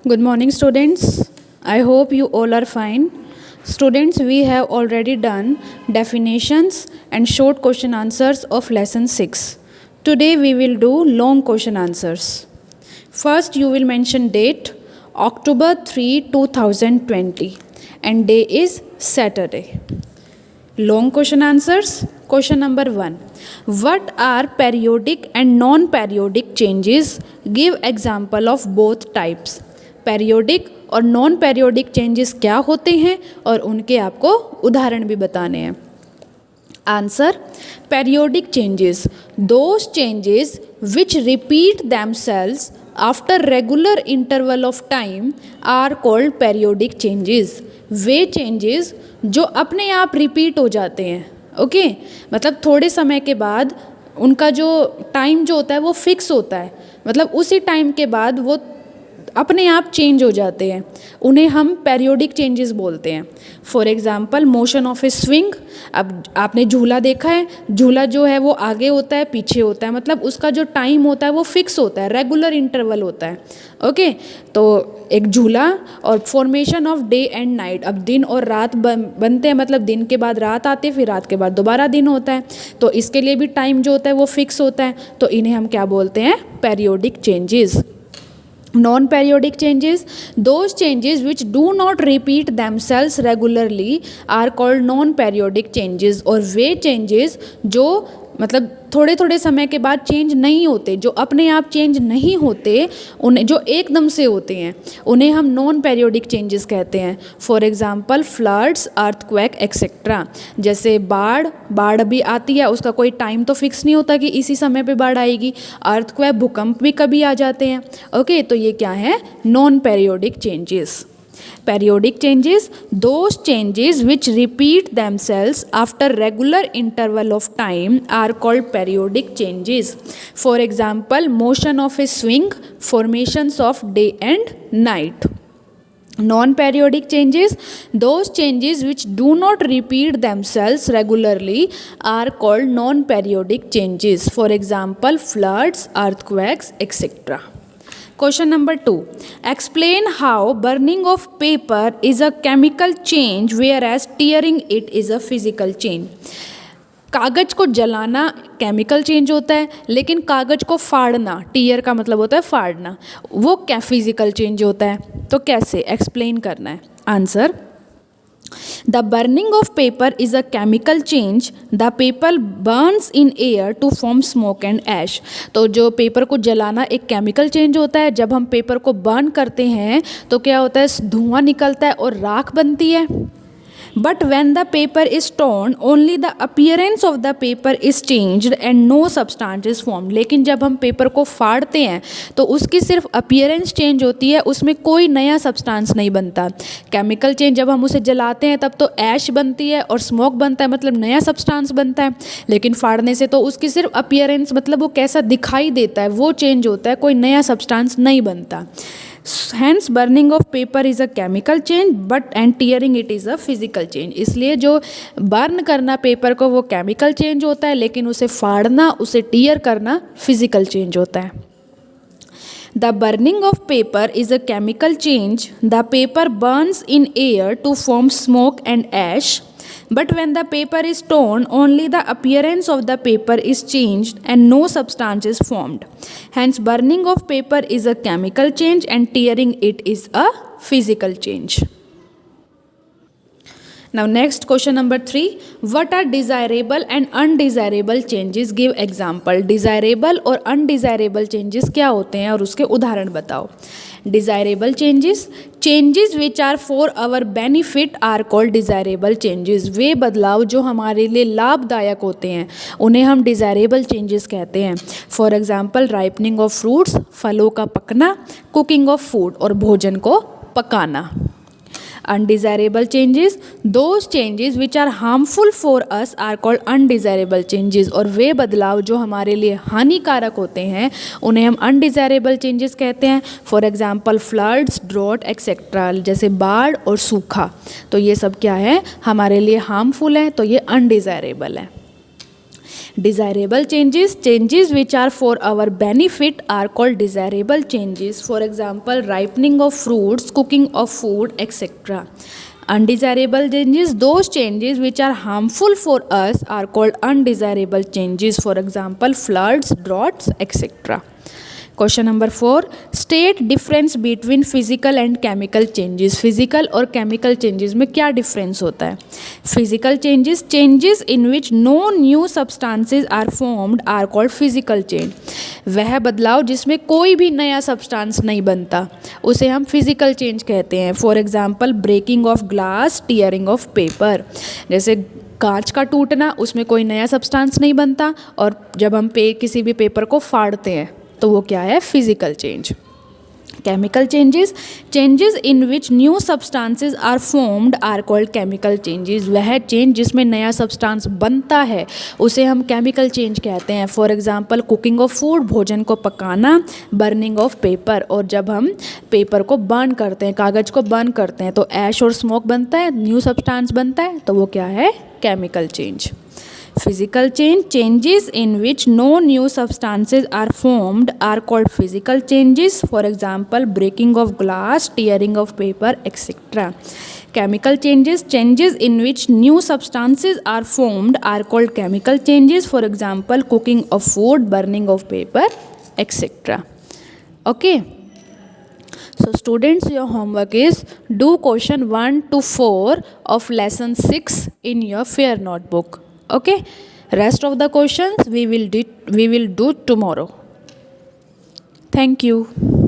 Good morning, students. I hope you all are fine. Students, we have already done definitions and short question answers of lesson 6. Today we will do long question answers. First, you will mention date October 3, 2020, and day is Saturday. Long question answers. Question number 1. What are periodic and non-periodic changes? Give example of both types. Periodic और non periodic changes क्या होते हैं और उनके आपको उदाहरण भी बताने हैं. Answer: periodic changes those changes which repeat themselves after regular interval of time are called periodic changes. वे चेंजेस जो अपने आप रिपीट हो जाते हैं. ओके मतलब थोड़े समय के बाद उनका जो टाइम जो होता है वो फिक्स होता है, मतलब उसी टाइम के बाद वो अपने आप चेंज हो जाते हैं, उन्हें हम पेरियोडिक चेंजेस बोलते हैं. For example motion of A swing. अब आपने झूला देखा है, झूला जो है वो आगे होता है पीछे होता है, मतलब उसका जो टाइम होता है वो फिक्स होता है, रेगुलर इंटरवल होता है. ओके तो एक झूला और formation of day and night. अब दिन और रात बनते हैं, मतलब दिन के बाद रात आती है, फिर रात के बाद दोबारा दिन होता है, तो इसके लिए भी टाइम जो होता है वो फिक्स होता है, तो इन्हें हम क्या बोलते हैं? Periodic changes. Non-periodic changes, those changes which do not repeat themselves regularly are called non-periodic changes. और वे changes जो मतलब थोड़े थोड़े समय के बाद चेंज नहीं होते, जो अपने आप चेंज नहीं होते, उन्हें जो एकदम से होते हैं उन्हें हम नॉन पेरियोडिक चेंजेस कहते हैं. For example floods, earthquake etcetera. जैसे बाढ़ भी आती है, उसका कोई टाइम तो फिक्स नहीं होता कि इसी समय पे बाढ़ आएगी. अर्थक्वेक, भूकंप भी कभी आ जाते हैं. ओके तो ये क्या है? Non periodic changes. Periodic changes, those changes which repeat themselves after regular interval of time are called periodic changes. For example, motion of a swing, formations of day and night. Non-periodic changes, those changes which do not repeat themselves regularly are called non-periodic changes. For example, floods, earthquakes, etc. Question number 2. Explain how burning of paper is a chemical change whereas tearing it is a physical change. कागज़ को जलाना chemical change होता है, लेकिन कागज़ को फाड़ना, tier का मतलब होता है फाड़ना, वो क्या फिजिकल चेंज होता है. तो कैसे एक्सप्लेन करना है. Answer: The burning of paper is a chemical change. The paper burns in air to form smoke and ash. तो जो पेपर को जलाना एक केमिकल चेंज होता है. जब हम पेपर को बर्न करते हैं तो क्या होता है? धुआं निकलता है और राख बनती है. But when the paper is torn, only the appearance of the paper is changed and no substance is formed. लेकिन जब हम पेपर को फाड़ते हैं तो उसकी सिर्फ अपीयरेंस चेंज होती है, उसमें कोई नया सब्सटेंस नहीं बनता. केमिकल चेंज जब हम उसे जलाते हैं तब तो ऐश बनती है और स्मोक बनता है, मतलब नया सब्सटेंस बनता है. लेकिन फाड़ने से तो उसकी सिर्फ अपीयरेंस, मतलब वो कैसा दिखाई देता है, वो चेंज होता है, कोई नया सब्सटेंस नहीं बनता. Hence burning of paper is a chemical change but and tearing it is a physical change. इसलिए जो बर्न करना पेपर को वो केमिकल चेंज होता है, लेकिन उसे फाड़ना, उसे टीयर करना फिजिकल चेंज होता है. The burning of paper is a chemical change. The paper burns in air to form smoke and ash. But when the paper is torn, only the appearance of the paper is changed and no substance is formed. Hence, burning of paper is a chemical change and tearing it is a physical change. Now next question number 3. What are desirable and undesirable changes? Give example. Desirable और undesirable changes क्या होते हैं और उसके उदाहरण बताओ. Desirable changes, changes which are for our benefit are called desirable changes. वे बदलाव जो हमारे लिए लाभदायक होते हैं उन्हें हम desirable changes कहते हैं. For example, ripening of fruits, फलों का पकना, cooking of food और भोजन को पकाना. Undesirable changes, those changes which are harmful for us are called undesirable changes. और वे बदलाव जो हमारे लिए हानिकारक होते हैं उन्हें हम undesirable changes कहते हैं. For example floods, drought etcetera. जैसे बाढ़ और सूखा, तो ये सब क्या है? हमारे लिए हार्मफुल है, तो ये अनडिज़ायरेबल है. Desirable changes, changes which are for our benefit are called desirable changes. For example, ripening of fruits, cooking of food, etc. Undesirable changes, those changes which are harmful for us are called undesirable changes. For example, floods, droughts, etc. Question number 4, state difference between physical and chemical changes. Physical और chemical changes में क्या difference होता है? Physical changes, changes in which no new substances are formed are called physical change. वह बदलाव जिसमें कोई भी नया सब्सटेंस नहीं बनता उसे हम फिजिकल चेंज कहते हैं. For example, breaking of glass, tearing of paper. जैसे कांच का टूटना, उसमें कोई नया सब्सटेंस नहीं बनता, और जब हम किसी भी पेपर को फाड़ते हैं तो वो क्या है? Physical change. Chemical changes, changes in which new substances are formed are called chemical changes. वह चेंज जिसमें नया सब्सटेंस बनता है उसे हम केमिकल चेंज कहते हैं. For example, cooking of food, भोजन को पकाना, बर्निंग ऑफ पेपर. और जब हम पेपर को बर्न करते हैं, कागज़ को बर्न करते हैं, तो ऐश और स्मोक बनता है, न्यू सब्सटेंस बनता है, तो वो क्या है? Chemical change. Physical change, changes in which no new substances are formed are called physical changes. For example, breaking of glass, tearing of paper, etc. Chemical changes, changes in which new substances are formed are called chemical changes. For example, cooking of food, burning of paper, etc. Okay. So students, your homework is do question 1 to 4 of lesson 6 in your fair notebook. Okay, rest of the questions we will do tomorrow. Thank you.